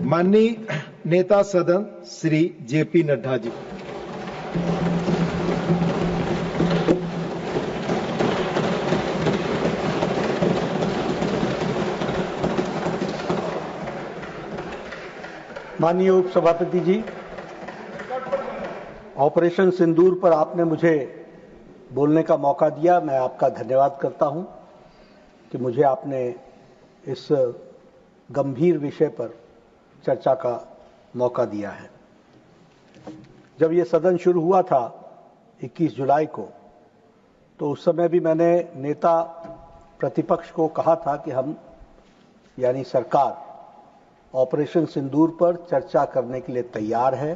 माननीय नेता सदन श्री जेपी नड्डा जी। माननीय उपसभापति जी, ऑपरेशन सिंदूर पर आपने मुझे बोलने का मौका दिया। मैं आपका धन्यवाद करता हूं कि मुझे आपने इस गंभीर विषय पर चर्चा का मौका दिया है। जब ये सदन शुरू हुआ था 21 जुलाई को, तो उस समय भी मैंने नेता प्रतिपक्ष को कहा था कि हम यानी सरकार ऑपरेशन सिंदूर पर चर्चा करने के लिए तैयार है,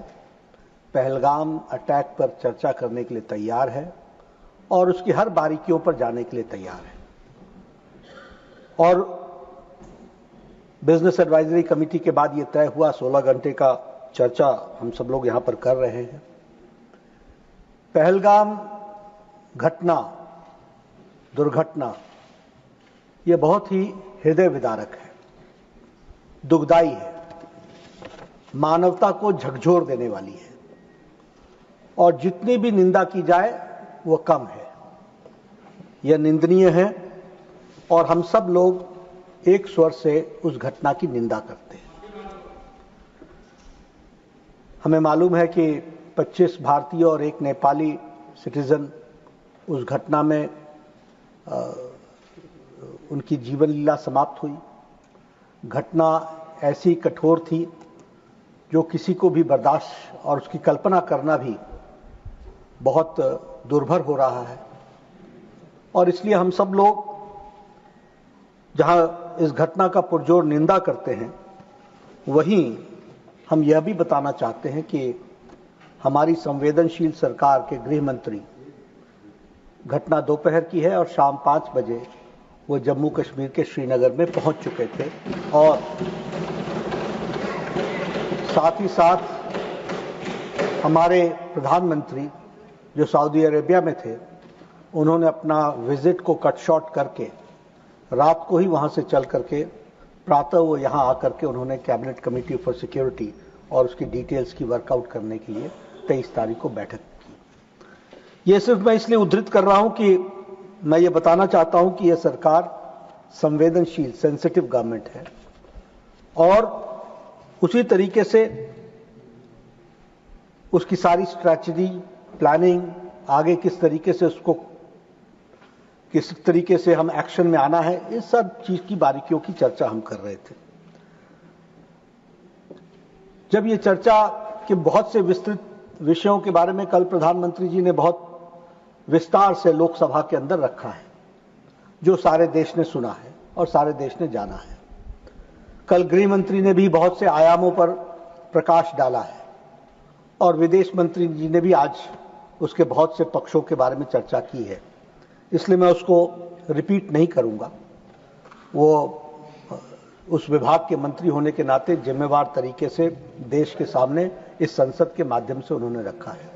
पहलगाम अटैक पर चर्चा करने के लिए तैयार है और उसकी हर बारीकियों पर जाने के लिए तैयार है। और बिजनेस एडवाइजरी कमेटी के बाद ये तय हुआ, 16 घंटे का चर्चा हम सब लोग यहां पर कर रहे हैं। पहलगाम घटना, दुर्घटना, ये बहुत ही हृदय विदारक है, दुखदाई है, मानवता को झकझोर देने वाली है और जितनी भी निंदा की जाए वो कम है। यह निंदनीय है और हम सब लोग एक स्वर से उस घटना की निंदा करते हैं। हमें मालूम है कि 25 भारतीय और एक नेपाली सिटीजन उस घटना में उनकी जीवन लीला समाप्त हुई। घटना ऐसी कठोर थी जो किसी को भी बर्दाश्त और उसकी कल्पना करना भी बहुत दुर्भर हो रहा है। और इसलिए हम सब लोग जहां इस घटना का पुरजोर निंदा करते हैं, वहीं हम यह भी बताना चाहते हैं कि हमारी संवेदनशील सरकार के गृह मंत्री, घटना दोपहर की है और शाम 5 बजे वो जम्मू कश्मीर के श्रीनगर में पहुंच चुके थे और साथ ही साथ हमारे प्रधानमंत्री जो सऊदी अरेबिया में थे, उन्होंने अपना विजिट को कट शॉर्ट करके रात को ही वहां से चल करके प्रातः वो यहां आकर के उन्होंने कैबिनेट कमेटी फॉर सिक्योरिटी और उसकी डिटेल्स की वर्कआउट करने के लिए 23 तारीख को बैठक की। ये सिर्फ मैं इसलिए उद्धृत कर रहा हूं कि मैं ये बताना चाहता हूं कि यह सरकार संवेदनशील, सेंसिटिव गवर्नमेंट है और उसी तरीके से उसकी सारी स्ट्रैटेजी, प्लानिंग, आगे किस तरीके से उसको किस तरीके से हम एक्शन में आना है, इस सब चीज की बारीकियों की चर्चा हम कर रहे थे। जब ये चर्चा के बहुत से विस्तृत विषयों के बारे में कल प्रधानमंत्री जी ने बहुत विस्तार से लोकसभा के अंदर रखा है, जो सारे देश ने सुना है और सारे देश ने जाना है। कल गृह मंत्री ने भी बहुत से आयामों पर प्रकाश डाला है और विदेश मंत्री जी ने भी आज उसके बहुत से पक्षों के बारे में चर्चा की है, इसलिए मैं उसको रिपीट नहीं करूंगा। वो उस विभाग के मंत्री होने के नाते जिम्मेवार तरीके से देश के सामने इस संसद के माध्यम से उन्होंने रखा है।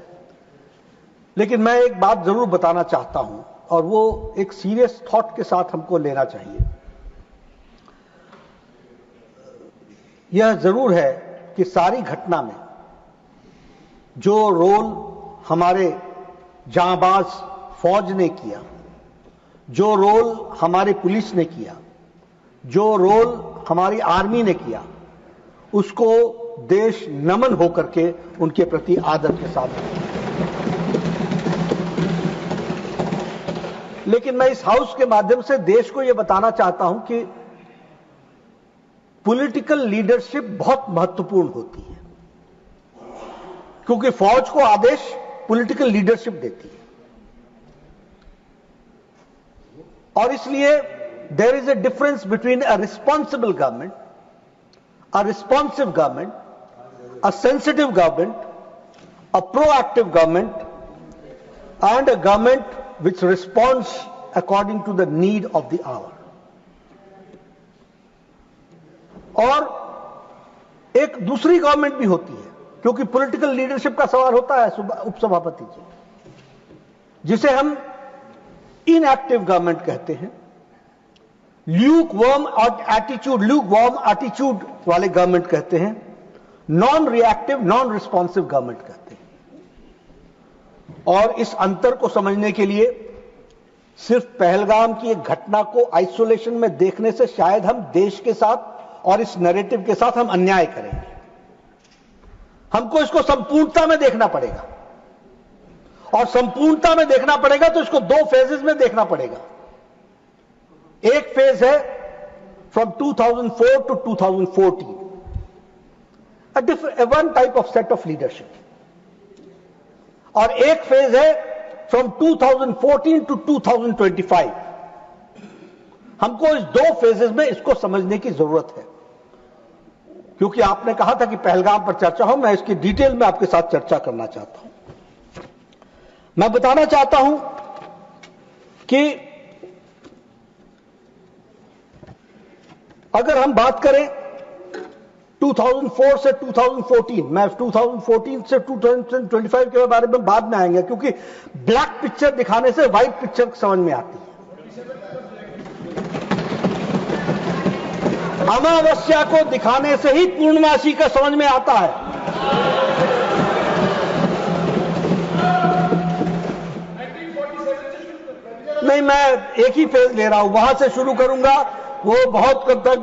लेकिन मैं एक बात जरूर बताना चाहता हूं और वो एक सीरियस थॉट के साथ हमको लेना चाहिए। यह जरूर है कि सारी घटना में जो रोल हमारे जांबाज फौज ने किया, जो रोल हमारे पुलिस ने किया, जो रोल हमारी आर्मी ने किया, उसको देश नमन होकर के उनके प्रति आदर के साथ। लेकिन मैं इस हाउस के माध्यम से देश को यह बताना चाहता हूं कि पॉलिटिकल लीडरशिप बहुत महत्वपूर्ण होती है, क्योंकि फौज को आदेश पॉलिटिकल लीडरशिप देती है। और इसलिए there is a difference between a responsible government, a responsive government, a sensitive government, a proactive government and a government which responds according to the need of the hour. और एक दूसरी government भी होती है, क्योंकि पॉलिटिकल लीडरशिप का सवाल होता है उपसभापति जी, जिसे हम इनएक्टिव गवर्नमेंट कहते हैं, ल्यूक वार्म एटीट्यूड वाले गवर्नमेंट कहते हैं, non reactive, non responsive government कहते हैं। और इस अंतर को समझने के लिए सिर्फ पहलगाम की एक घटना को आइसोलेशन में देखने से शायद हम देश के साथ और इस नैरेटिव के साथ हम अन्याय करेंगे। हमको इसको संपूर्णता में देखना पड़ेगा, और संपूर्णता में देखना पड़ेगा तो इसको दो फेजेस में देखना पड़ेगा। एक फेज है from 2004 to 2014, one type of set of leadership, और एक फेज है फ्रॉम 2014 टू 2025। हमको इस दो फेजेस में इसको समझने की जरूरत है, क्योंकि आपने कहा था कि पहलगाम पर चर्चा हो, मैं इसकी डिटेल में आपके साथ चर्चा करना चाहता हूं। मैं बताना चाहता हूं कि अगर हम बात करें 2004 से 2014, मैं 2014 से 2025 के बारे में बाद में आएंगे, क्योंकि ब्लैक पिक्चर दिखाने से व्हाइट पिक्चर समझ में आती है। अमावस्या को दिखाने से ही पूर्णमासी का समझ में आता है। नहीं, मैं एक ही फेज ले रहा हूं, वहां से शुरू करूंगा, वो बहुत कब तक,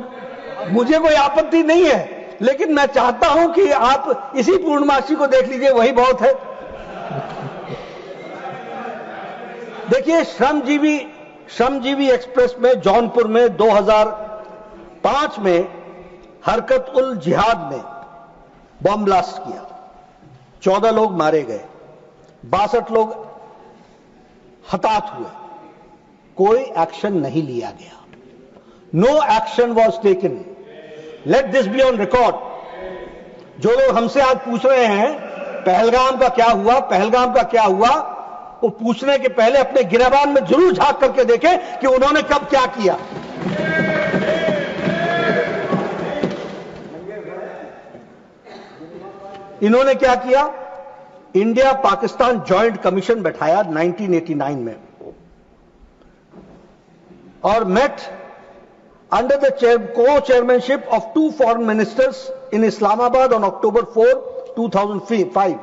मुझे कोई आपत्ति नहीं है, लेकिन मैं चाहता हूं कि आप इसी पूर्णमासी को देख लीजिए, वही बहुत है। देखिए, श्रमजीवी एक्सप्रेस में जौनपुर में 2005 में हरकत उल जिहाद ने बॉम्ब ब्लास्ट किया, 14 लोग मारे गए, 62 लोग हताहत हुए, कोई एक्शन नहीं लिया गया। No action was taken. Let this be on record. जो लोग हमसे आज पूछ रहे हैं पहलगाम का क्या हुआ, पहलगाम का क्या हुआ, वो पूछने के पहले अपने गिरबान में जरूर झांक करके देखें कि उन्होंने कब क्या किया। इन्होंने क्या किया? इंडिया पाकिस्तान जॉइंट कमीशन बैठाया 1989 में, और met under the co-chairmanship of two foreign ministers in Islamabad on October 4, 2005,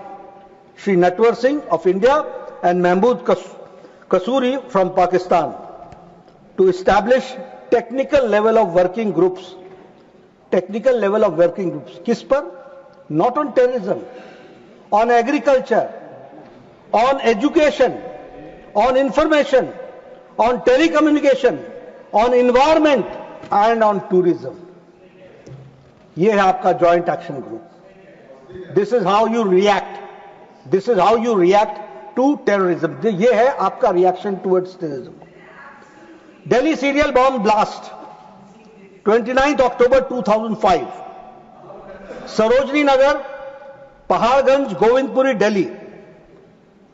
Shri Natwar Singh of India and Mahmood Kasuri from Pakistan, to establish technical level of working groups. Technical level of working groups. किस पर? Not on terrorism, on agriculture, on education, on information, on telecommunication, on environment and on tourism. ये है आपका joint action group. This is how you react. This is how you react to terrorism. ये है आपका reaction towards terrorism. Delhi serial bomb blast, 29th October 2005. Sarojini Nagar, Paharganj, Govindpuri, Delhi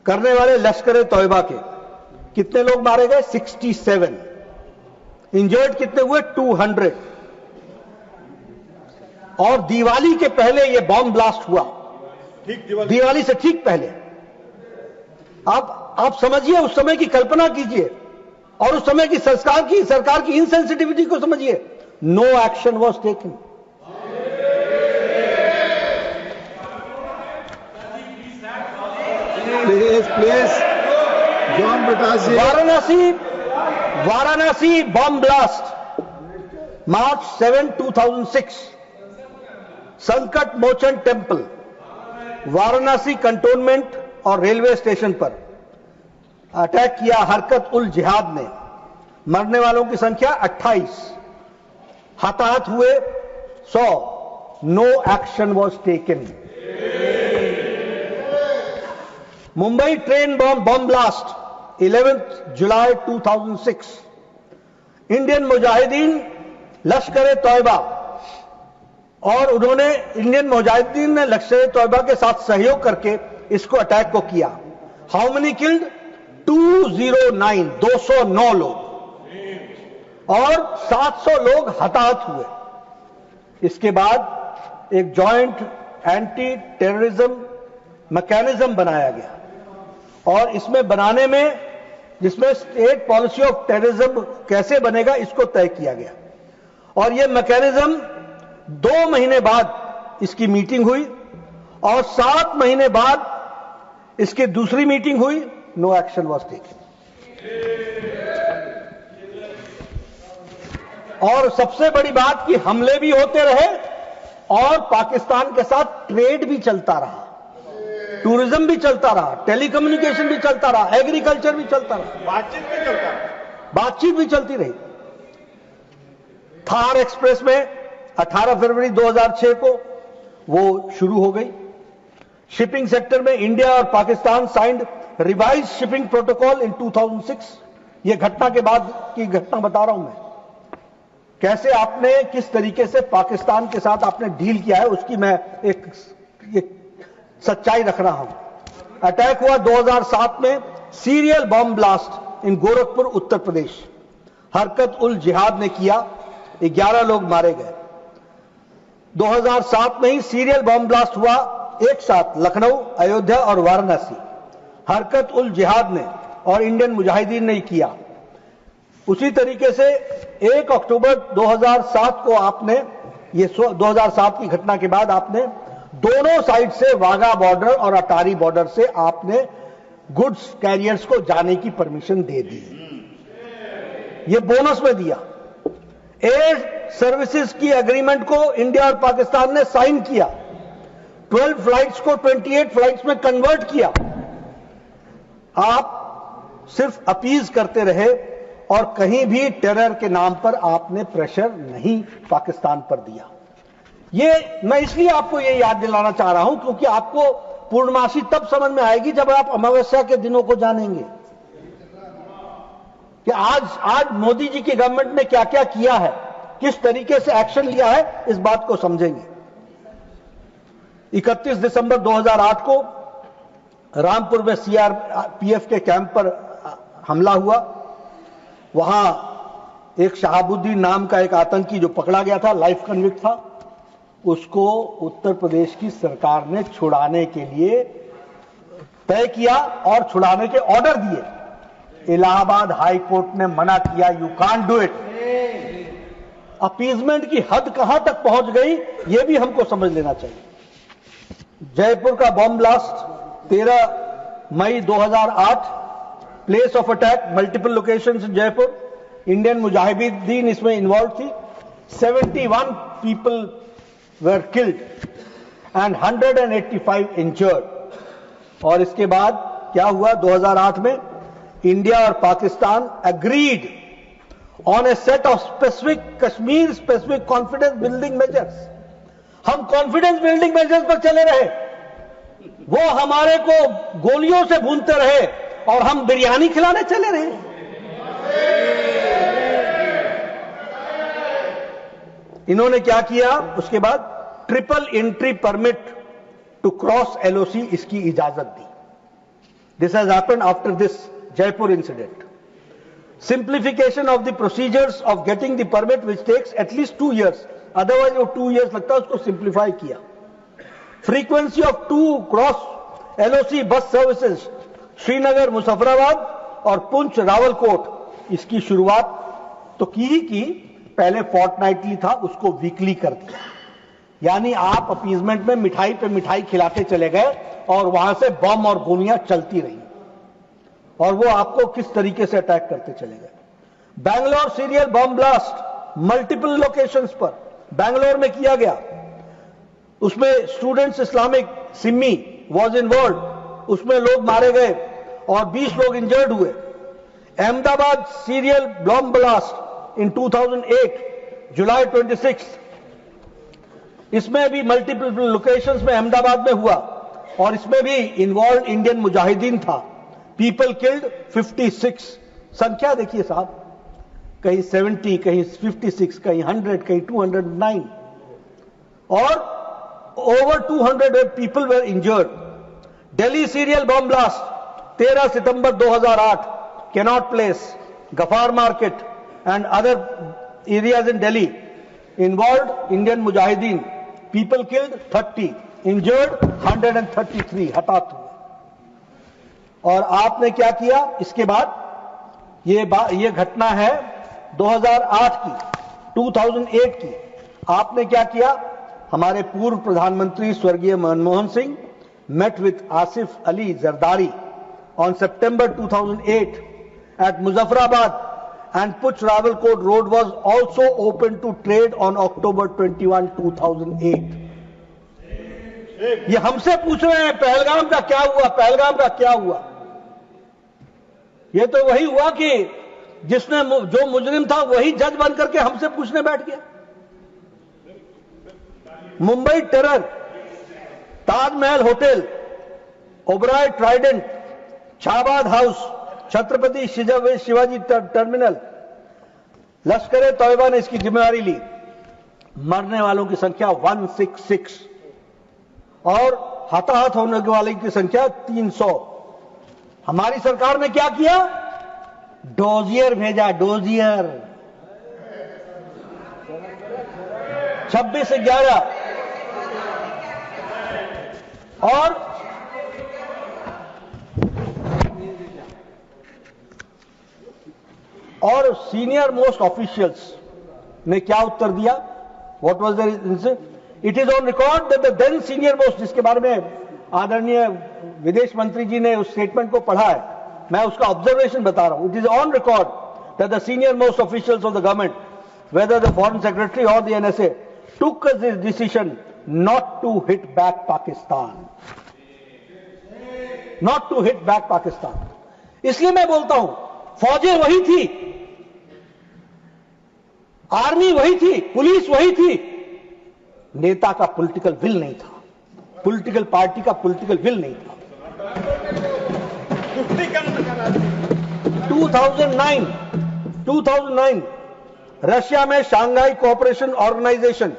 करने वाले लश्कर तौयबा के कितने लोग मारे गए? 67। इंजर्ड कितने हुए? 200। और दिवाली के पहले यह बॉम्ब ब्लास्ट हुआ, दिवाली से ठीक पहले। आप समझिए, उस समय की कल्पना कीजिए, और उस समय की सरकार की इनसेंसिटिविटी को समझिए। No action was taken. Please John Brittas. Varanasi bomb blast, March 7, 2006, Sankat Mochan temple, Varanasi cantonment और रेलवे स्टेशन पर अटैक किया हरकत उल जिहाद ने। मरने वालों की संख्या 28, हताहत हुए 100। No action was taken. Mumbai train bomb blast, 11th जुलाई 2006, इंडियन मुजाहिदीन लश्कर तौयबा, और उन्होंने इंडियन मुजाहिदीन ने लश्कर तौयबा के साथ सहयोग करके इसको अटैक को किया। How many killed? 209, 209 लोग, और 700 लोग हताहत हुए। इसके बाद एक जॉइंट एंटी टेररिज्म मैकेनिज्म बनाया गया, और इसमें बनाने में, जिसमें स्टेट पॉलिसी ऑफ टेररिज्म कैसे बनेगा इसको तय किया गया। और यह मैकेनिज्म 2 महीने बाद इसकी मीटिंग हुई और 7 महीने बाद इसकी दूसरी मीटिंग हुई, नो एक्शन वॉज टेकन। और सबसे बड़ी बात कि हमले भी होते रहे और पाकिस्तान के साथ ट्रेड भी चलता रहा, टूरिज्म भी चलता रहा, टेलीकम्युनिकेशन भी चलता रहा, एग्रीकल्चर भी चलता रहा, बातचीत भी चलती रही। थार एक्सप्रेस में 18 फरवरी 2006 को वो शुरू हो गई। शिपिंग सेक्टर में इंडिया और Pakistan signed revise shipping protocol इन 2006। ये घटना के बाद की घटना बता रहा हूं मैं, कैसे आपने किस तरीके से पाकिस्तान के साथ आपने डील किया है उसकी मैं एक सच्चाई रख रहा हूं। अटैक हुआ 2007 में, serial bomb blast in Gorakhpur Uttar Pradesh, हरकत उल जिहाद ने किया, 11 लोग मारे गए। 2007 में ही सीरियल बॉम्ब ब्लास्ट हुआ एक साथ लखनऊ, अयोध्या और वाराणसी, हरकत उल जिहाद ने और इंडियन मुजाहिदीन ने किया। उसी तरीके से 1 अक्टूबर 2007 को आपने, ये 2007 की घटना के बाद आपने दोनों साइड से वाघा बॉर्डर और अटारी बॉर्डर से आपने गुड्स कैरियर्स को जाने की परमिशन दे दी। ये बोनस में दिया। एयर सर्विसेज की एग्रीमेंट को इंडिया और पाकिस्तान ने साइन किया, 12 फ्लाइट्स को 28 फ्लाइट्स में कन्वर्ट किया। आप सिर्फ अपीज करते रहे और कहीं भी टेरर के नाम पर आपने प्रेशर नहीं पाकिस्तान पर दिया। ये मैं इसलिए आपको ये याद दिलाना चाह रहा हूं क्योंकि आपको पूर्णमासी तब समझ में आएगी जब आप अमावस्या के दिनों को जानेंगे कि आज मोदी जी की गवर्नमेंट ने क्या क्या किया है, किस तरीके से एक्शन लिया है, इस बात को समझेंगे। 31 दिसंबर 2008 को रामपुर में सीआरपीएफ के कैंप पर हमला हुआ। वहां एक शहाबुद्दीन नाम का एक आतंकी जो पकड़ा गया था, लाइफ कन्विक्ट था, उसको उत्तर प्रदेश की सरकार ने छुड़ाने के लिए तय किया और छुड़ाने के ऑर्डर दिए। इलाहाबाद हाई कोर्ट ने मना किया, you can't do it. Appeasement की हद कहां तक पहुंच गई यह भी हमको समझ लेना चाहिए। जयपुर का बॉम्ब ब्लास्ट 13 मई 2008, place of attack multiple locations in Jaipur, Indian Mujahideen इसमें इन्वॉल्व थी। 71 people were killed and 185 injured। और इसके बाद क्या हुआ 2008 में, इंडिया और Pakistan agreed on a set of specific Kashmir specific confidence building measures। हम कॉन्फिडेंस बिल्डिंग मेजर्स पर चले रहे, वो हमारे को गोलियों से भूनते रहे और हम बिरयानी खिलाने चले रहे। इन्होंने क्या किया उसके बाद, triple entry permit to cross LOC इसकी इजाजत दी। This has happened after this Jaipur incident. Simplification of the procedures of getting the permit which takes at least 2 years, otherwise वो 2 years लगता है, उसको सिंप्लीफाई किया। Frequency of 2 cross LOC bus services Srinagar Muzaffarabad और पुंछ रावलकोट, इसकी शुरुआत तो की ही की, पहले फोर्टनाइटली था, उसको वीकली कर दिया। यानी आप अपीजमेंट में मिठाई पे मिठाई खिलाते चले गए और वहां से बम और गोलियां चलती रही और वो आपको किस तरीके से अटैक करते चले गए। Bangalore serial bomb blast multiple locations पर बैंगलोर में किया गया, उसमें students Islamic Simi was involve, उसमें लोग मारे गए और 20 लोग इंजर्ड हुए। Ahmedabad serial bomb blast in 2008 जुलाई 26, इसमें भी मल्टीपल लोकेशंस में अहमदाबाद में हुआ और इसमें भी इन्वॉल्व इंडियन मुजाहिदीन था। पीपल किल्ड 56, संख्या देखिए साहब, कहीं 70, कहीं 56, कहीं 100, कहीं 209 और over 200 people were injured. Delhi serial bomb blast 13 सितंबर 2008, Connaught Place, Ghaffar market and other areas in Delhi, involve Indian Mujahideen, people killed 30, injured 133, हताहत हुए। और आपने क्या किया इसके बाद, ये घटना है 2008 की, 2008 की। आपने क्या किया, हमारे पूर्व प्रधानमंत्री स्वर्गीय Manmohan Singh met with Asif Ali Zardari on September 2008 at Muzaffarabad, and Puch Rawalkot Road was also open to trade on October 21, 2008. ये हमसे पूछ रहे हैं पहलगाम का क्या हुआ, पहलगाम का क्या हुआ। ये तो वही हुआ कि जिसने जो मुजरिम था वही जज बन करके हमसे पूछने बैठ गया। Mumbai terror, Taj Mahal hotel, Oberoi Trident, Shahbad house, Chhatrapati Shivaji terminal, Lashkar Taiba ने इसकी जिम्मेदारी ली। मरने वालों की संख्या 166 और हताहत होने वाले की संख्या 300। हमारी सरकार ने क्या किया? डोजियर भेजा, डोजियर 26/11 और सीनियर मोस्ट ऑफिशियल्स ने क्या उत्तर दिया? What was there? It is on record that the then senior most, जिसके बारे में आदरणीय विदेश मंत्री जी ने उस स्टेटमेंट को पढ़ा है, मैं उसका ऑब्जर्वेशन बता रहा हूं। It is on record that the senior most officials of the government, whether the foreign secretary और the NSA, took this decision not to hit back Pakistan. Not to hit back Pakistan. इसलिए मैं बोलता हूं, फौजें वही थी, army वही थी, police वही थी, नेता का पॉलिटिकल विल नहीं था, पॉलिटिकल पार्टी का पॉलिटिकल विल नहीं था। 2009 रशिया में शांघाई कोऑपरेशन ऑर्गेनाइजेशन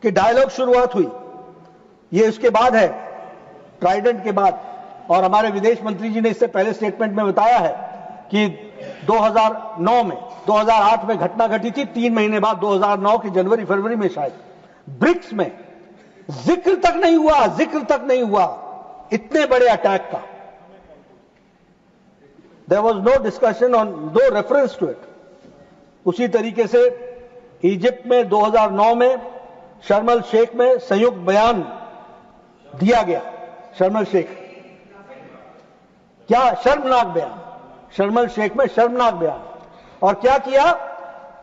की डायलॉग शुरुआत हुई। ये इसके बाद है, ट्राइडेंट के बाद। और हमारे विदेश मंत्री जी ने इससे पहले स्टेटमेंट में बताया है कि 2009 में, 2008 में घटना घटी थी, 3 महीने बाद 2009 के जनवरी फरवरी में शायद ब्रिक्स में जिक्र तक नहीं हुआ इतने बड़े अटैक का। There was no discussion on, no reference to it. उसी तरीके से इजिप्ट में 2009 में शर्म अल शेख में संयुक्त बयान दिया गया। शर्म अल शेख, क्या शर्मनाक बयान, शर्म अल शेख में शर्मनाक बयान। और क्या किया?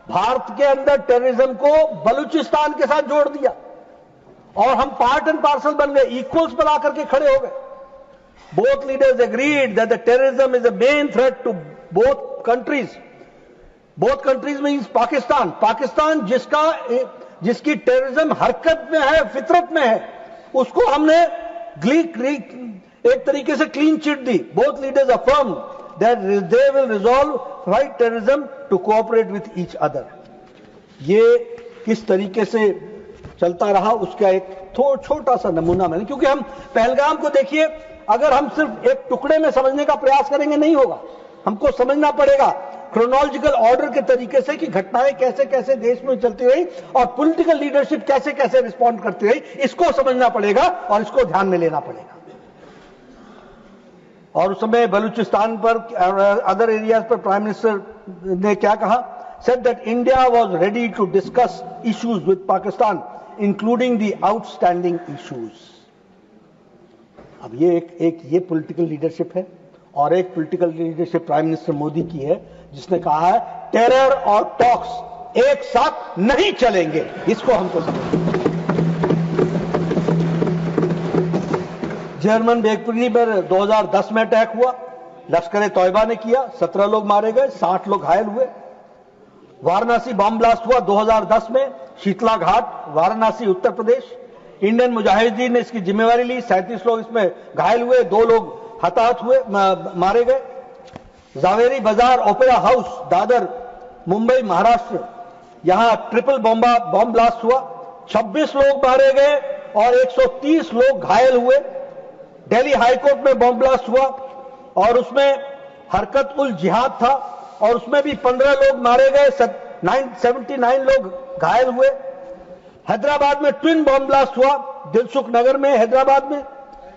भारत के अंदर टेररिज्म को बलूचिस्तान के साथ जोड़ दिया और हम पार्ट एंड पार्सल बन गए, इक्वल्स पर आकर के खड़े हो गए। Both leaders agreed that the terrorism is a main threat to both countries. Both countries means Pakistan जिसकी टेररिज्म हरकत में है, फितरत में है, उसको हमने एक तरीके से क्लीन चिट दी। Both leaders affirm that they will resolve fight terrorism to cooperate with each other. ये किस तरीके से चलता रहा उसका एक छोटा सा नमूना मैंने, क्योंकि हम पहलगाम को देखिए, अगर हम सिर्फ एक टुकड़े में समझने का प्रयास करेंगे नहीं होगा, हमको समझना पड़ेगा क्रोनोलॉजिकल ऑर्डर के तरीके से कि घटनाएं कैसे कैसे देश में चलती रही और पॉलिटिकल लीडरशिप कैसे कैसे रिस्पॉन्ड करती रही, इसको समझना पड़ेगा और इसको ध्यान में लेना पड़ेगा। और उस समय बलूचिस्तान पर, अदर एरियाज पर प्राइम मिनिस्टर ने क्या कहा? Said that India was ready to discuss issues with Pakistan including the outstanding issues. अब ये ये पॉलिटिकल लीडरशिप है और एक political leadership prime minister Modi की है, जिसने कहा है टेरर और टॉक्स एक साथ नहीं चलेंगे। इसको हमको समझना। जर्मन बेकरी पर 2010 में अटैक हुआ, लश्कर तौयबा ने किया, 17 लोग मारे गए, 60 लोग घायल हुए। वाराणसी बॉम्ब ब्लास्ट हुआ 2010 में, शीतला घाट, वाराणसी, उत्तर प्रदेश। इंडियन मुजाहिदीन ने इसकी जिम्मेवारी ली, 37 लोग इसमें घायल हुए, 2 लोग हताहत हुए, मारे गए। जावेरी बाजार ओपेरा हाउस, दादर, मुंबई, महाराष्ट्र, यहां ट्रिपल बॉम्ब ब्लास्ट हुआ, 26 लोग मारे गए और 130 लोग घायल हुए। दिल्ली हाईकोर्ट में बॉम्ब ब्लास्ट हुआ और उसमें हरकत उल जिहाद था और उसमें भी 15 लोग मारे गए, 79 लोग घायल हुए। हैदराबाद में ट्विन बॉम्ब ब्लास्ट हुआ, दिलसुख नगर में, हैदराबाद में।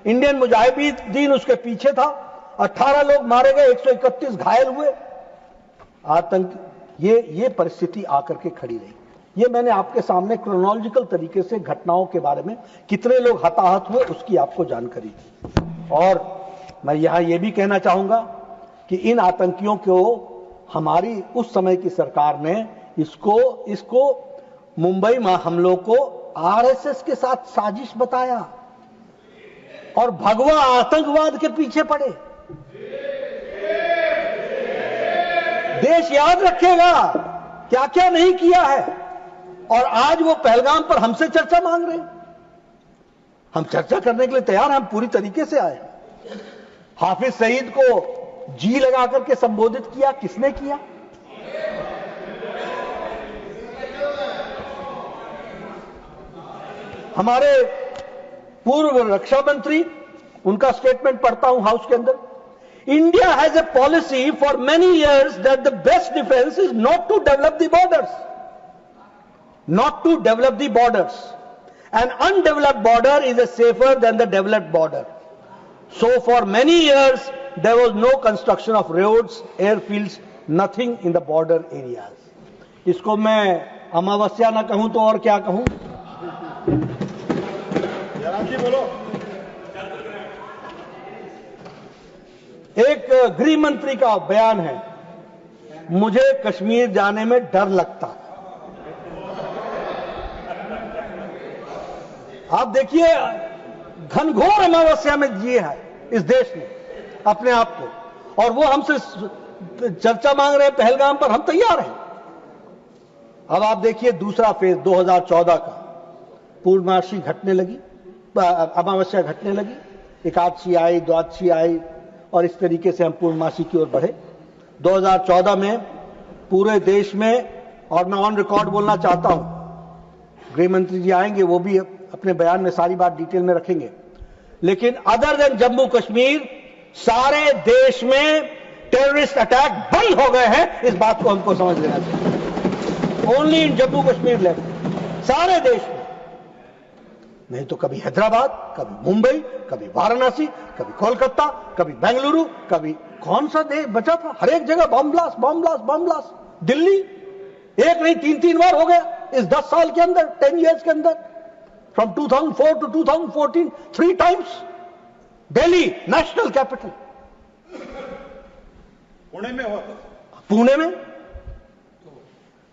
इंडियन मुजाहिदीन उसके पीछे था, 18 लोग मारे गए, 131 घायल हुए। आतंक, ये परिस्थिति आकर के खड़ी रही। ये मैंने आपके सामने क्रोनोलॉजिकल तरीके से घटनाओं के बारे में कितने लोग हताहत हुए उसकी आपको जानकारी दी। और मैं यहां यह भी कहना चाहूंगा कि इन आतंकियों को हमारी उस समय की सरकार ने इसको मुंबई में हमलों को आरएसएस के साथ साजिश बताया और भगवा आतंकवाद के पीछे पड़े। देश याद रखेगा क्या क्या नहीं किया है, और आज वो पहलगाम पर हमसे चर्चा मांग रहे हैं। हम चर्चा करने के लिए तैयार हैं, हम पूरी तरीके से आए। हाफिज सईद को जी लगा करके संबोधित किया, किसने किया? हमारे पूर्व रक्षा मंत्री, उनका स्टेटमेंट पढ़ता हूं हाउस के अंदर। India has a policy for many years that the best defence is not to develop the borders, not to develop the borders. An undeveloped border is safer than the developed border. So for many years there was no construction of roads, airfields, nothing in the border areas. इसको मैं अमावस्या ना कहूं तो और क्या कहूं? बोलो। एक गृह मंत्री का बयान है, मुझे कश्मीर जाने में डर लगता है। आप देखिए घनघोर अमावस्या में जिए है इस देश ने अपने आप को, और वो हमसे चर्चा मांग रहे हैं पहलगाम पर। हम तैयार हैं। अब आप देखिए दूसरा फेज 2014 का, पूर्णमासी घटने लगी, अमावस्या घटने लगी, एकादशी आई, द्वादशी आई, और इस तरीके से हम पूर्णमासी की ओर बढ़े। 2014 में पूरे देश में, और मैं ऑन रिकॉर्ड बोलना चाहता हूं, गृह मंत्री जी आएंगे, वो भी अपने बयान में सारी बात डिटेल में रखेंगे, लेकिन अदर देन जम्मू कश्मीर सारे देश में टेररिस्ट अटैक बंद हो गए हैं। इस बात को हमको समझ लेना चाहिए। Only in Jammu Kashmir left, सारे देश में। नहीं तो कभी हैदराबाद, कभी मुंबई, कभी वाराणसी, कभी कोलकाता, कभी बेंगलुरु, कभी कौन सा देश बचा था? हर एक जगह bomb blast, bomb blast, bomb blast. Delhi एक नहीं 3-3 बार हो गया इस 10 साल के अंदर, 10 years के अंदर। From 2004 to 2014, 3 times. Delhi, national capital. Pune में हुआ था। पुणे में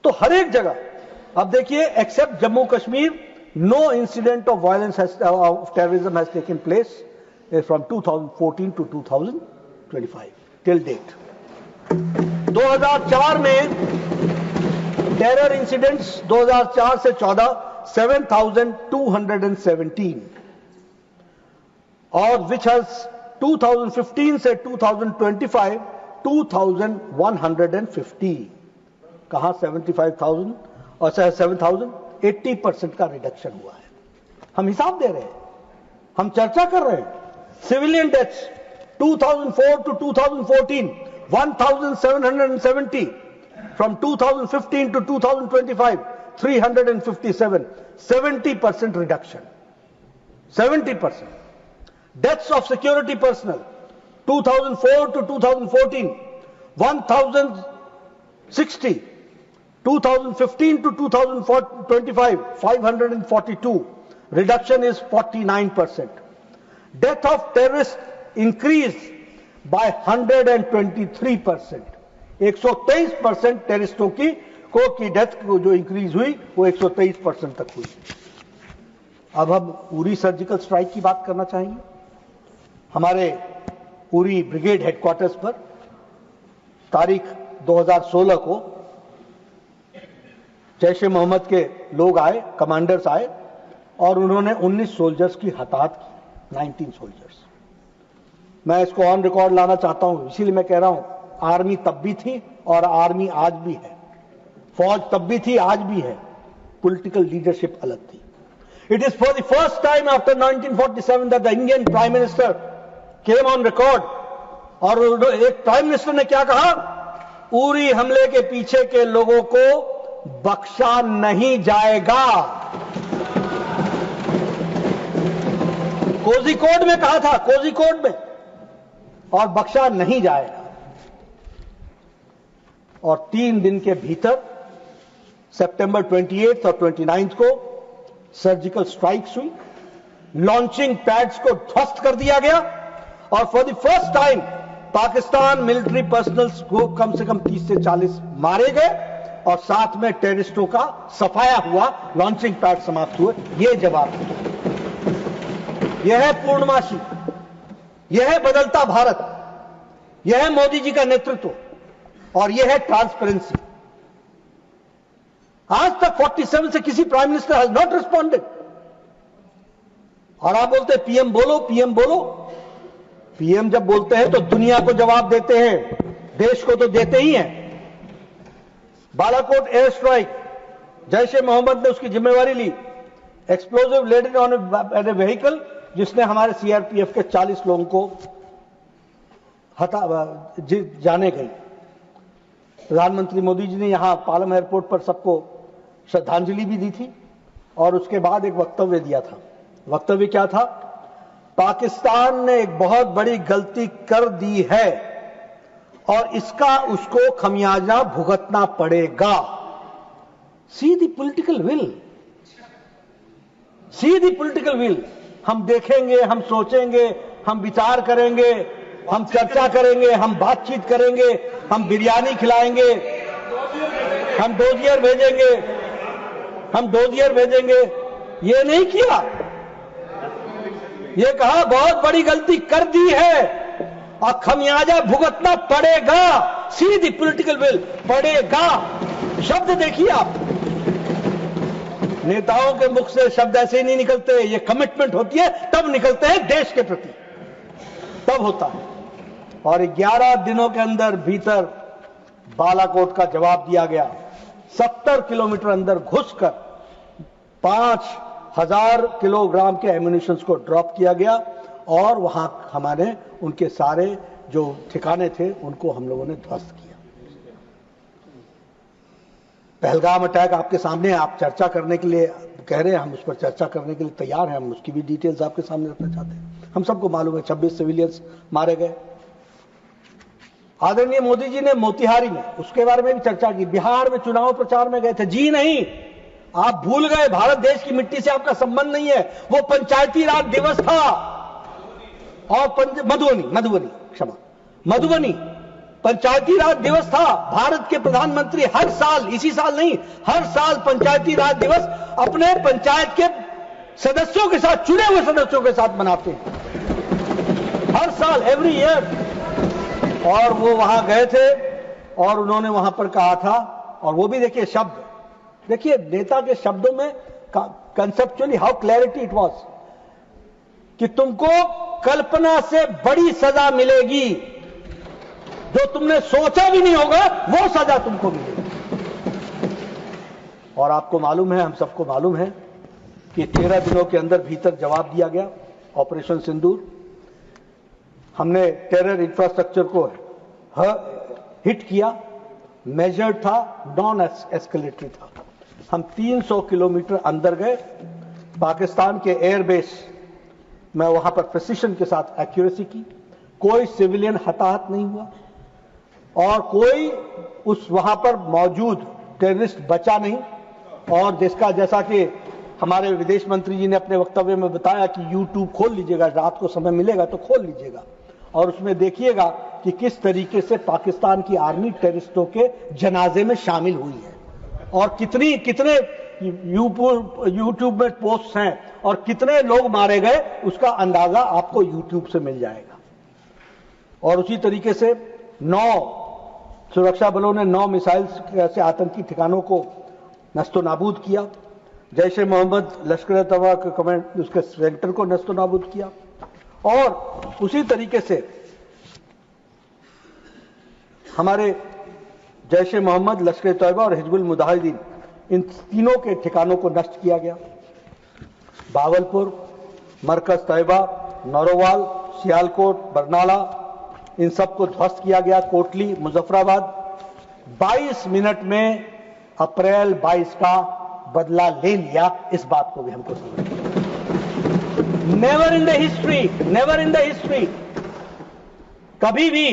तो हर एक जगह। अब देखिए, except Jammu Kashmir, no incident of violence of terrorism has taken place from 2014 to 2025 till date. 2004 में टेरर इंसिडेंट्स 2004 से 14 7,217, और विच हैज 2015 से 2025 2,150। कहां 75,000 और 7,000? 80% का रिडक्शन हुआ है। हम हिसाब दे रहे हैं, हम चर्चा कर रहे हैं। Civilian deaths 2004 to 2014 1,770, from 2015 to 2025 357, 70% reduction, 70%. Deaths of security personnel, 2004 to 2014, 1,060, 2015 to 2025, 542, reduction is 49%. Death of terrorists increased by 123%. 123% टेररिस्टों की डेथ जो इंक्रीज हुई वो 123% तक हुई। अब हम उरी सर्जिकल स्ट्राइक की बात करना चाहेंगे। हमारे उरी ब्रिगेड हेडक्वार्टर्स पर तारीख 2016 को जैश ए मोहम्मद के लोग आए, कमांडर्स आए, और उन्होंने 19 सोल्जर्स की हताहत की, 19 सोल्जर्स। मैं इसको ऑन रिकॉर्ड लाना चाहता हूं, इसीलिए मैं कह रहा हूं, आर्मी तब भी थी और आर्मी आज भी है, फौज तब भी थी आज भी है, पॉलिटिकल लीडरशिप अलग थी। It is for the first time after 1947 that the Indian prime minister came on record, और एक प्राइम मिनिस्टर ने क्या कहा? उरी हमले के पीछे के लोगों को बख्शा नहीं जाएगा। कोझिकोड में कहा था, कोझिकोड में, और बख्शा नहीं जाएगा। और 3 दिन के भीतर सितंबर 28 और 29 को सर्जिकल स्ट्राइक्स हुई, लॉन्चिंग पैड्स को ध्वस्त कर दिया गया और for the first time Pakistan military personnels को कम से कम 30 से 40 मारे गए और साथ में टेररिस्टों का सफाया हुआ, लॉन्चिंग पैड समाप्त हुए। यह जवाब है, यह है पूर्णमासी, यह है बदलता भारत, यह है मोदी जी का नेतृत्व और यह है ट्रांसपेरेंसी। आज तक 47 से किसी prime minister has not responded और आप बोलते हैं पीएम बोलो, पीएम बोलो। पीएम जब बोलते हैं तो दुनिया को जवाब देते हैं, देश को तो देते ही हैं। बालाकोट एयर स्ट्राइक, जैश ए मोहम्मद ने उसकी जिम्मेवारी ली, explosive laden on a vehicle जिसने हमारे सीआरपीएफ के 40 लोगों को जाने गई। प्रधानमंत्री मोदी जी ने यहां पालम एयरपोर्ट पर सबको श्रद्धांजलि भी दी थी और उसके बाद एक वक्तव्य दिया था। वक्तव्य क्या था? पाकिस्तान ने एक बहुत बड़ी गलती कर दी है और इसका उसको खमियाजा भुगतना पड़ेगा। See the political will, see the political will. हम देखेंगे, हम सोचेंगे, हम विचार करेंगे, हम चर्चा करेंगे, हम बातचीत करेंगे, हम बिरयानी खिलाएंगे, हम डोजियर भेजेंगे, हम डोजियर भेजेंगे। ये नहीं किया, ये कहा बहुत बड़ी गलती कर दी है और खमियाजा भुगतना पड़ेगा। सी द पॉलिटिकल विल, पड़ेगा। शब्द देखिए आप, नेताओं के मुख से शब्द ऐसे ही नहीं निकलते, ये कमिटमेंट होती है तब निकलते हैं देश के प्रति, तब होता है। और 11 दिनों के अंदर भीतर बालाकोट का जवाब दिया गया। 70 किलोमीटर अंदर घुसकर 5000 किलोग्राम के एम्यूनिशंस को ड्रॉप किया गया और वहां हमारे उनके सारे जो ठिकाने थे उनको हम लोगों ने ध्वस्त किया। पहलगाम अटैक आपके सामने, आप चर्चा करने के लिए कह रहे हैं, हम उस पर चर्चा करने के लिए तैयार हैं। हम उसकी भी डिटेल्स आपके सामने रखना चाहते हैं। हम सबको मालूम है 26 सिविलियंस मारे गए। आदरणीय मोदी जी ने मोतिहारी में उसके बारे में भी चर्चा की। बिहार में चुनाव प्रचार में गए थे। जी नहीं, आप भूल गए, भारत देश की मिट्टी से आपका संबंध नहीं है। वो पंचायती राज दिवस था और मधुबनी पंचायती राज दिवस था। भारत के प्रधानमंत्री हर साल, इसी साल नहीं, हर साल पंचायती राज दिवस अपने पंचायत के सदस्यों के साथ, चुने हुए सदस्यों के साथ मनाते हैं हर साल, एवरी ईयर। और वो वहां गए थे और उन्होंने वहां पर कहा था, और वो भी देखिए शब्द, देखिए नेता के शब्दों में conceptually how clarity it was, कि तुमको कल्पना से बड़ी सजा मिलेगी, जो तुमने सोचा भी नहीं होगा वो सजा तुमको मिलेगी। और आपको मालूम है, हम सबको मालूम है कि 13 दिनों के अंदर भीतर जवाब दिया गया। ऑपरेशन सिंदूर, हमने टेरर इंफ्रास्ट्रक्चर को हिट किया, मेजर्ड था, नॉन एस्केलेटरी था। हम 300 किलोमीटर अंदर गए, पाकिस्तान के एयरबेस में वहां पर प्रिसिशन के साथ एक्यूरेसी की, कोई सिविलियन हताहत नहीं हुआ और कोई उस वहां पर मौजूद टेररिस्ट बचा नहीं। और जिसका, जैसा कि हमारे विदेश मंत्री जी ने अपने वक्तव्य में बताया कि यूट्यूब खोल लीजिएगा, रात को समय मिलेगा तो खोल लीजिएगा और उसमें देखिएगा कि किस तरीके से पाकिस्तान की आर्मी टेररिस्टों के जनाजे में शामिल हुई है और कितने यूट्यूब में पोस्ट हैं और कितने लोग मारे गए, उसका अंदाजा आपको यूट्यूब से मिल जाएगा। और उसी तरीके से 9 सुरक्षा बलों ने 9 मिसाइल से आतंकी ठिकानों को नस्तो नाबूद किया। जैश ए मोहम्मद लश्कर तैयबा के कमांड, उसके सेंटर को नस्तो नाबूद किया। और उसी तरीके से हमारे जैश ए मोहम्मद, लश्कर तैयबा और हिजबुल मुजाहिदीन, इन तीनों के ठिकानों को नष्ट किया गया। बावलपुर, मरकज तैयबा, नौरोवाल, सियालकोट, बरनाला, इन सबको ध्वस्त किया गया। कोटली, मुजफ्फराबाद। 22 मिनट में अप्रैल 22 का बदला ले लिया, इस बात को भी हमको समझना। नेवर इन द हिस्ट्री, कभी भी,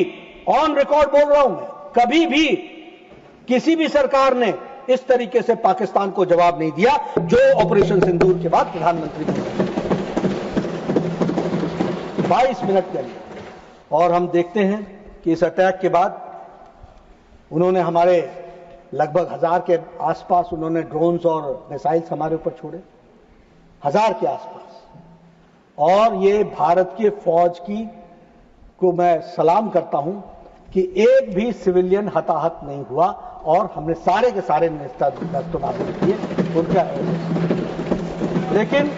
ऑन रिकॉर्ड बोल रहा हूं मैं, कभी भी किसी भी सरकार ने इस तरीके से पाकिस्तान को जवाब नहीं दिया जो ऑपरेशन सिंदूर के बाद प्रधानमंत्री ने 22 मिनट के लिए। और हम देखते हैं कि इस अटैक के बाद उन्होंने हमारे लगभग 1000 के आसपास उन्होंने ड्रोन्स और मिसाइल्स हमारे ऊपर छोड़े, 1000 के आसपास। और ये भारत की फौज को मैं सलाम करता हूं कि एक भी सिविलियन हताहत नहीं हुआ और हमने सारे के सारे नेस्तनाबूद किए उनका। लेकिन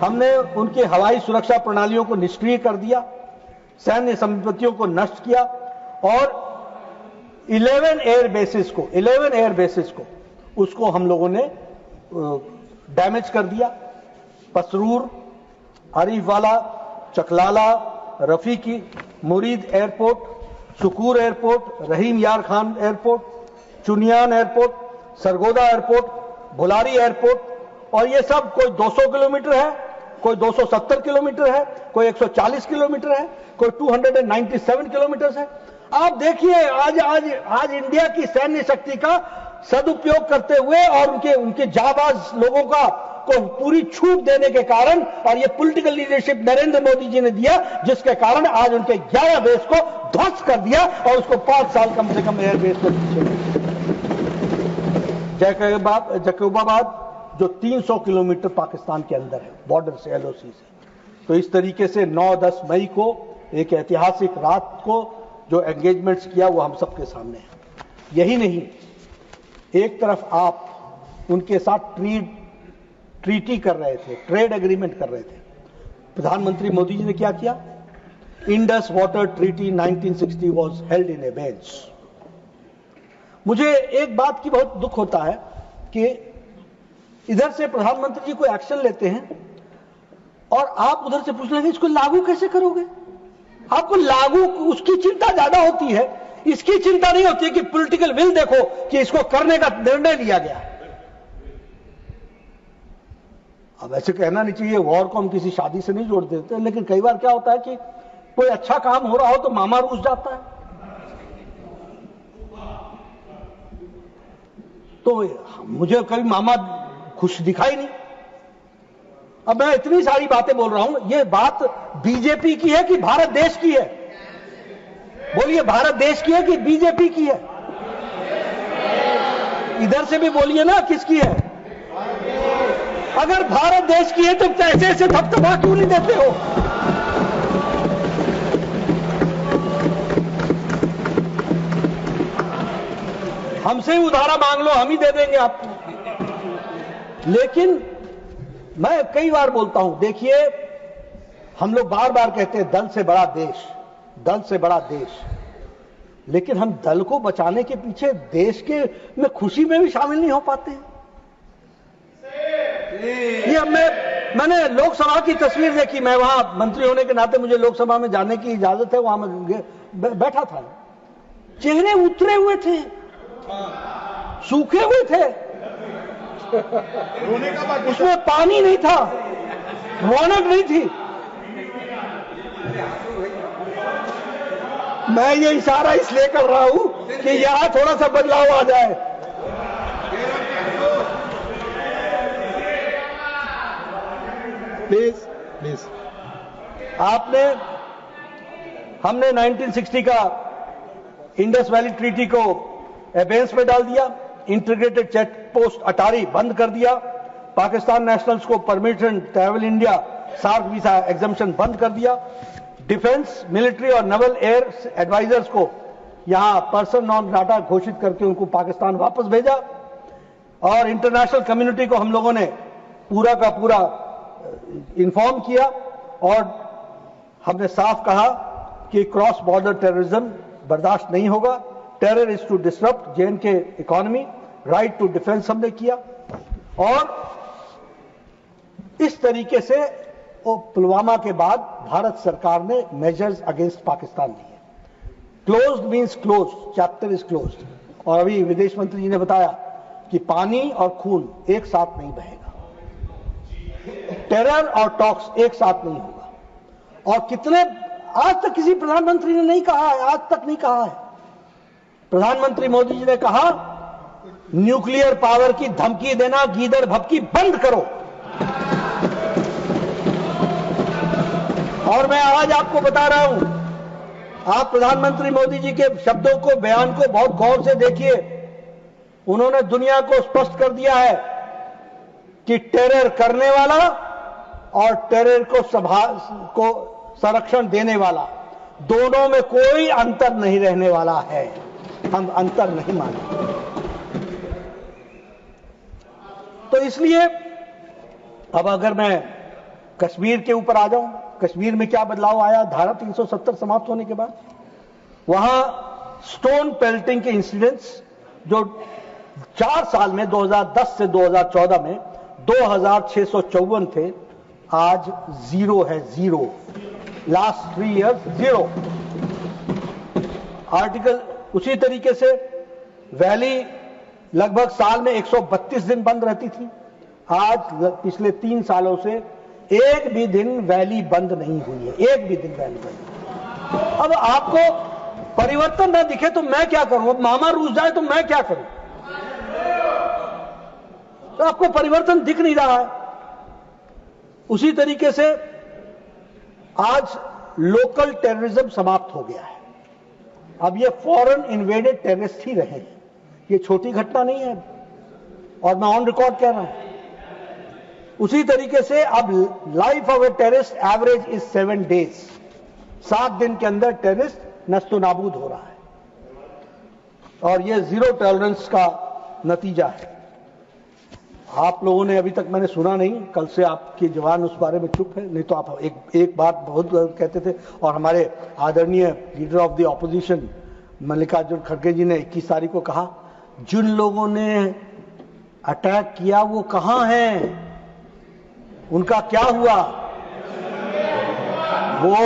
हमने उनके हवाई सुरक्षा प्रणालियों को निष्क्रिय कर दिया, सैन्य संपत्तियों को नष्ट किया और 11 एयर बेसिस को उसको हम लोगों ने डैमेज कर दिया। Pasrur, Arifwala, Chaklala, Rafiqui, Murid airport, Sukkur airport, Rahim Yar Khan airport, Chunian airport, Sargodha airport, Bholari airport. और ये सब कोई 200 किलोमीटर है, कोई 270 किलोमीटर है, कोई 140 किलोमीटर है, कोई 297 किलोमीटर है। आप देखिए आज इंडिया की सैन्य शक्ति का सदुपयोग करते हुए और उनके जाबाज लोगों को पूरी छूट देने के कारण, और ये पॉलिटिकल लीडरशिप नरेंद्र मोदी जी ने दिया, जिसके कारण आज उनके 11 बेस को ध्वस्त कर दिया और उसको 5 साल कम से कम एयरबेस को जैकबाबाद जो 300 किलोमीटर पाकिस्तान के अंदर है, बॉर्डर से, एलओसी से। तो इस तरीके से 9-10 मई को एक ऐतिहासिक रात को जो एंगेजमेंट्स किया वो हम सबके सामने है। यही नहीं, एक तरफ आप उनके साथ ट्रीटी कर रहे थे, ट्रेड एग्रीमेंट कर रहे थे। प्रधानमंत्री मोदी जी ने क्या किया? Indus water treaty 1960 was held in abeyance. मुझे एक बात की बहुत दुख होता है कि इधर से प्रधानमंत्री जी कोई एक्शन लेते हैं और आप उधर से पूछ रहे हैं इसको लागू कैसे करोगे। आपको लागू उसकी चिंता ज्यादा होती है, इसकी चिंता नहीं होती कि पॉलिटिकल विल देखो कि इसको करने का निर्णय लिया गया। अब ऐसे कहना नहीं चाहिए, वॉर को हम किसी शादी से नहीं जोड़ देते, लेकिन कई बार क्या होता है कि कोई अच्छा काम हो रहा हो तो मामा रूस जाता है। तो मुझे कभी मामा खुश दिखाई नहीं। अब मैं इतनी सारी बातें बोल रहा हूं, ये बात बीजेपी की है कि भारत देश की है? बोलिए, भारत देश की है कि बीजेपी की है? इधर से भी बोलिए ना, किसकी है? अगर भारत देश की है तो ऐसे ऐसे थपथपा क्यों नहीं देते हो? हमसे ही उधारा मांग लो, हम ही दे देंगे आपको। लेकिन मैं कई बार बोलता हूं, देखिए, हम लोग बार बार कहते हैं दल से बड़ा देश, दल से बड़ा देश, लेकिन हम दल को बचाने के पीछे देश के में खुशी में भी शामिल नहीं हो पाते हैं। ये मैंने लोकसभा की तस्वीर देखी, मैं वहां मंत्री होने के नाते मुझे लोकसभा में जाने की इजाजत है, वहां मैं बैठा था, चेहरे उतरे हुए थे, सूखे हुए थे, उसमें पानी नहीं था, रौनक नहीं थी। मैं ये इशारा इसलिए कर रहा हूं कि यहां थोड़ा सा बदलाव आ जाए। प्लीज हमने 1960 का इंडस वैली ट्रीटी को एबेंस में डाल दिया, इंटीग्रेटेड चेक पोस्ट अटारी बंद कर दिया, पाकिस्तान नेशनल्स को permission travel India SAARC visa exemption बंद कर दिया, डिफेंस, मिलिट्री और नेवल एयर एडवाइजर्स को यहां पर्सन नॉन ग्राटा घोषित करके उनको पाकिस्तान वापस भेजा, और इंटरनेशनल कम्युनिटी को हम लोगों ने पूरा का पूरा इन्फॉर्म किया, और हमने साफ कहा कि क्रॉस बॉर्डर टेररिज्म बर्दाश्त नहीं होगा, terror is to disrupt J and K economy, right to defence हमने किया। और इस तरीके से पुलवामा के बाद भारत सरकार ने मेजर्स अगेंस्ट पाकिस्तान लिए। Closed means closed, chapter is closed. और अभी विदेश मंत्री जी ने बताया कि पानी और खून एक साथ नहीं बहेगा, टेरर और टॉक्स एक साथ नहीं होगा। और कितने, आज तक किसी प्रधानमंत्री ने नहीं कहा है, आज तक नहीं कहा है। प्रधानमंत्री मोदी जी ने कहा न्यूक्लियर पावर की धमकी देना, गीदड़ भभकी बंद करो। और मैं आज आपको बता रहा हूं, आप प्रधानमंत्री मोदी जी के शब्दों को, बयान को बहुत गौर से देखिए। उन्होंने दुनिया को स्पष्ट कर दिया है कि टेरर करने वाला और टेरर को संरक्षण देने वाला, दोनों में कोई अंतर नहीं रहने वाला है। हम अंतर नहीं मानेंगे। तो इसलिए अब अगर मैं कश्मीर के ऊपर आ जाऊं, कश्मीर में क्या बदलाव आया धारा 370 समाप्त होने के बाद? वहां स्टोन पेल्टिंग के इंसिडेंट्स जो 4 साल में 2010 से 2014 में 2654 थे, आज 0 है, 0। Last 3 years 0। आर्टिकल उसी तरीके से वैली लगभग साल में 132 दिन बंद रहती थी। आज पिछले 3 सालों से एक भी दिन वैली बंद नहीं हुई है, एक भी दिन वैली बंद नहीं। अब आपको परिवर्तन न दिखे तो मैं क्या करूं? अब मामा रूस जाए तो मैं क्या करूं? तो आपको परिवर्तन दिख नहीं रहा है। उसी तरीके से आज लोकल टेररिज्म समाप्त हो गया है। अब ये फॉरेन इन्वेडेड टेररिस्ट ही रहे हैं, ये छोटी घटना नहीं है, और मैं ऑन रिकॉर्ड कह रहा हूं। उसी तरीके से अब life of a terrorist average is 7 days। 7 दिन के अंदर टेररिस्ट नस्तो नाबूद हो रहा है, और यह 0 टॉलरेंस का नतीजा है। आप लोगों ने अभी तक मैंने सुना नहीं, कल से आपके जवान उस बारे में चुप है, नहीं तो आप एक बात बहुत कहते थे। और हमारे आदरणीय leader of the opposition Mallikarjun खड़गे जी ने 21 तारीख को कहा, जिन लोगों ने अटैक किया वो कहां हैं, उनका क्या हुआ? वो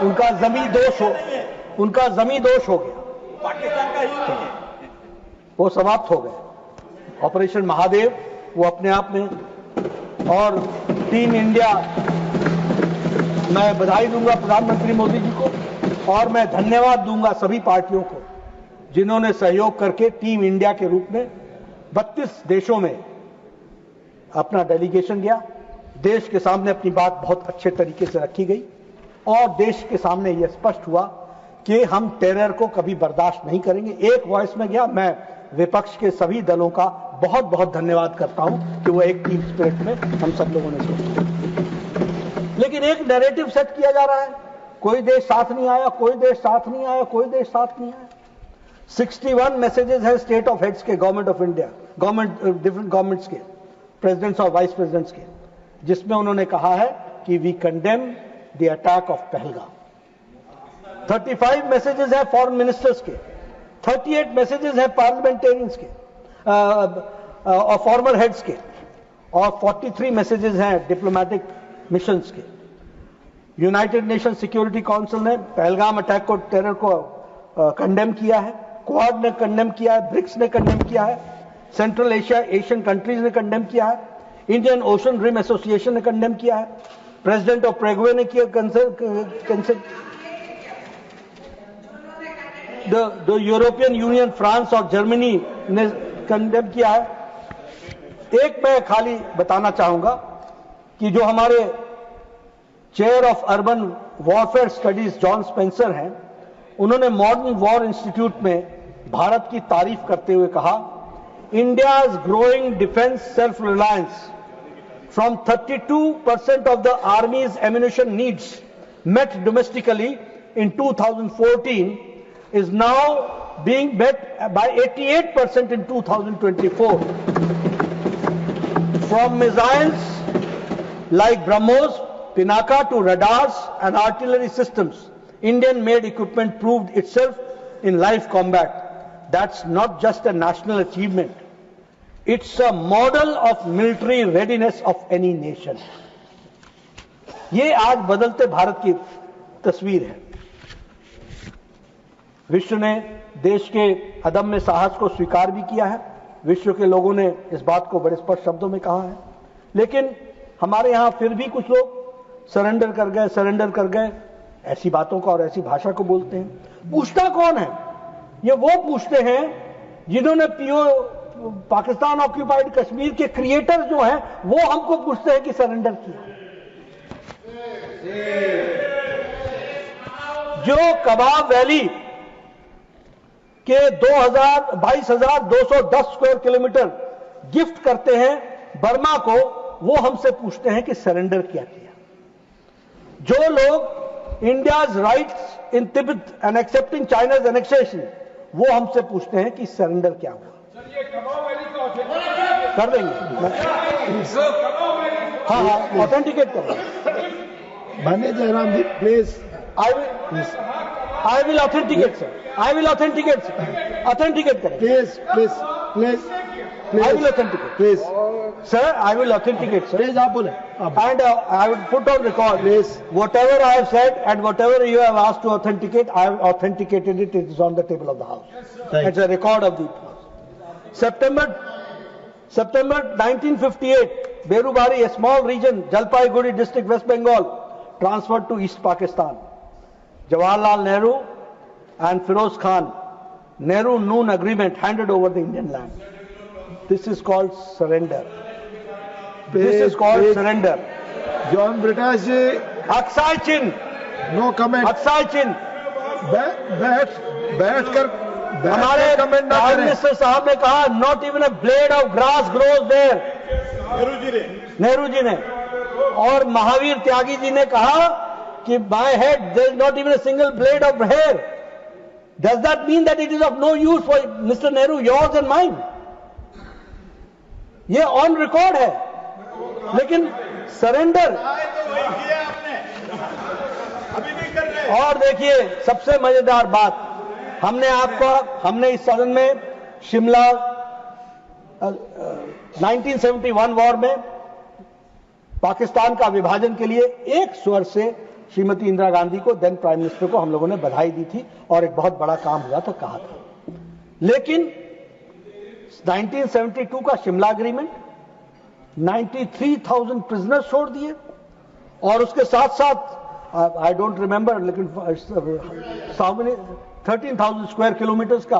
उनका जमी दोष हो गया, पाकिस्तान का ही वो समाप्त हो गए। ऑपरेशन महादेव वो अपने आप में, और टीम इंडिया, मैं बधाई दूंगा प्रधानमंत्री मोदी जी को, और मैं धन्यवाद दूंगा सभी पार्टियों को जिन्होंने सहयोग करके टीम इंडिया के रूप में 32 देशों में अपना डेलीगेशन गया। देश के सामने अपनी बात बहुत अच्छे तरीके से रखी गई, और देश के सामने यह स्पष्ट हुआ कि हम टेरर को कभी बर्दाश्त नहीं करेंगे। एक वॉइस में गया। मैं विपक्ष के सभी दलों का बहुत बहुत धन्यवाद करता हूं कि वो एक टीम स्पिरिट में हम सब लोगों ने सोचा। लेकिन एक नैरेटिव सेट किया जा रहा है, कोई देश साथ नहीं आया, कोई देश साथ नहीं आया, कोई देश साथ नहीं आया। 61 मैसेजेस हैं स्टेट ऑफ हेड्स के, government of India, different governments के, प्रेसिडेंट्स और वाइस प्रेसिडेंट्स के, जिसमें उन्होंने कहा है कि we condemn the attack of Pahalgam. 35 messages हैं फॉरेन मिनिस्टर्स के, 38 मैसेजेस हैं पार्लियामेंटेरियंस के और फॉर्मर हेड्स के, और 43 मैसेजेस हैं डिप्लोमेटिक मिशंस के। यूनाइटेड नेशन सिक्योरिटी काउंसिल ने पहलगाम अटैक को, टेरर को कंडेम किया है, क्वाड ने कंडेम किया है, ब्रिक्स ने कंडेम किया है, सेंट्रल एशियन कंट्रीज ने कंडेम किया है, इंडियन ओशन रिम एसोसिएशन ने कंडेम किया है, प्रेसिडेंट ऑफ प्रेगवे ने किया द यूरोपियन यूनियन, फ्रांस और जर्मनी ने कंडेम किया है। एक मैं खाली बताना चाहूंगा कि जो हमारे chair of urban warfare studies John Spencer हैं, उन्होंने मॉडर्न वॉर इंस्टीट्यूट में भारत की तारीफ करते हुए कहा, India's growing defence self reliance from 32% of the army's ammunition needs met domestically in 2014 is now being met by 88% in 2024. From missiles like BrahMos, Pinaka to radars and artillery systems, Indian-made equipment proved itself in live combat. That's not just a national achievement. It's a model of military readiness of any nation. ये आज बदलते भारत की तस्वीर है। विश्व ने देश के अदम्य साहस को स्वीकार भी किया है, विश्व के लोगों ने इस बात को बड़े स्पष्ट शब्दों में कहा है। लेकिन हमारे यहां फिर भी कुछ लोग सरेंडर कर गए, ऐसी बातों को और ऐसी भाषा को बोलते हैं। पूछता कौन है? ये वो पूछते हैं जिन्होंने पाकिस्तान ऑक्यूपाइड कश्मीर के क्रिएटर जो हैं वो हमको पूछते हैं कि सरेंडर किया। जो कबाब वैली के 22,210 स्क्वायर किलोमीटर गिफ्ट करते हैं बर्मा को, वो हमसे पूछते हैं कि सरेंडर क्या किया। जो लोग India's rights in Tibet and accepting China's annexation, वो हमसे पूछते हैं कि सरेंडर क्या हुआ। कर देंगे, हाँ हाँ, ऑथेंटिकेट कर देंगे। माननीय जयराम जी please. I will authenticate, sir. I will authenticate, sir. Authenticate करें। Please please please I will authenticate. Please Sir, I will authenticate, sir. Please आप बोले। And I will put on record. Please. Whatever I have said and whatever you have asked to authenticate, I have authenticated it. It is on the table of the House. It's a record of the House. September 1958, Berubari, a small region, Jalpaiguri district, West Bengal, transferred to East Pakistan. Jawaharlal Nehru and Firoz Khan, Nehru-Noon agreement handed over the Indian land. This is called surrender. This is called surrender. John Brittas ji, Aksai Chin, no comment. Aksai Chin. बैठकर हमारे comment ना prime करें। Minister साहब ने कहा not even a blade of grass grows there, Nehru ji ने। और महावीर त्यागी जी ने कहा कि my head there is not even a single blade of hair. Does that mean that it is of no use for Mister Nehru, yours and mine? ये on record है। लेकिन surrender, और देखिए सबसे मजेदार बात, हमने इस सदन में शिमला 1971 वॉर में पाकिस्तान का विभाजन के लिए एक स्वर से श्रीमती इंदिरा गांधी को, देन प्राइम मिनिस्टर को, हम लोगों ने बधाई दी थी और एक बहुत बड़ा काम हुआ था कहा था। लेकिन 1972 का शिमला एग्रीमेंट 93,000 प्रिजनर्स छोड़ दिए और उसके साथ साथ आई डोंट रिमेंबर, लेकिन 13,000 स्क्वायर किलोमीटर्स का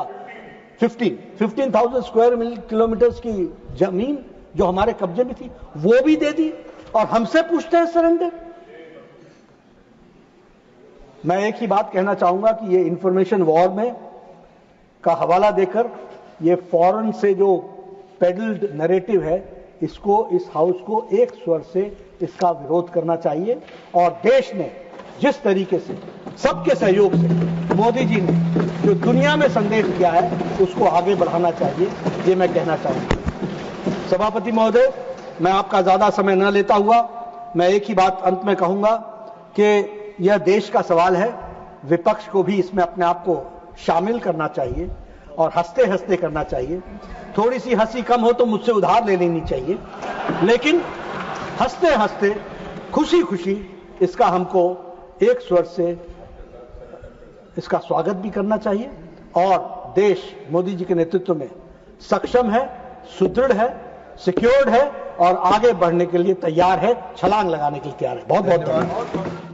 15,000 स्क्वायर किलोमीटर्स की जमीन जो हमारे कब्जे में थी वो भी दे दी और हमसे पूछते हैं सरेंडर। मैं एक ही बात कहना चाहूंगा कि ये इंफॉर्मेशन वॉर में का हवाला देकर ये फॉरेन से जो पेडल्ड नैरेटिव है, इसको, इस हाउस को एक स्वर से इसका विरोध करना चाहिए। और देश ने जिस तरीके से सबके सहयोग से मोदी जी ने जो दुनिया में संदेश दिया है उसको आगे बढ़ाना चाहिए, ये मैं कहना चाहूंगा। सभापति महोदय, मैं आपका ज्यादा समय न लेता हुआ मैं एक ही बात अंत में कहूंगा कि यह देश का सवाल है, विपक्ष को भी इसमें अपने आप को शामिल करना चाहिए और हंसते हंसते करना चाहिए। थोड़ी सी हंसी कम हो तो मुझसे उधार ले लेनी चाहिए, लेकिन हंसते हंसते खुशी खुशी इसका हमको एक स्वर से इसका स्वागत भी करना चाहिए। और देश मोदी जी के नेतृत्व में सक्षम है, सुदृढ़ है, सिक्योर्ड है और आगे बढ़ने के लिए तैयार है, छलांग लगाने के लिए तैयार है। बहुत बहुत धन्यवाद।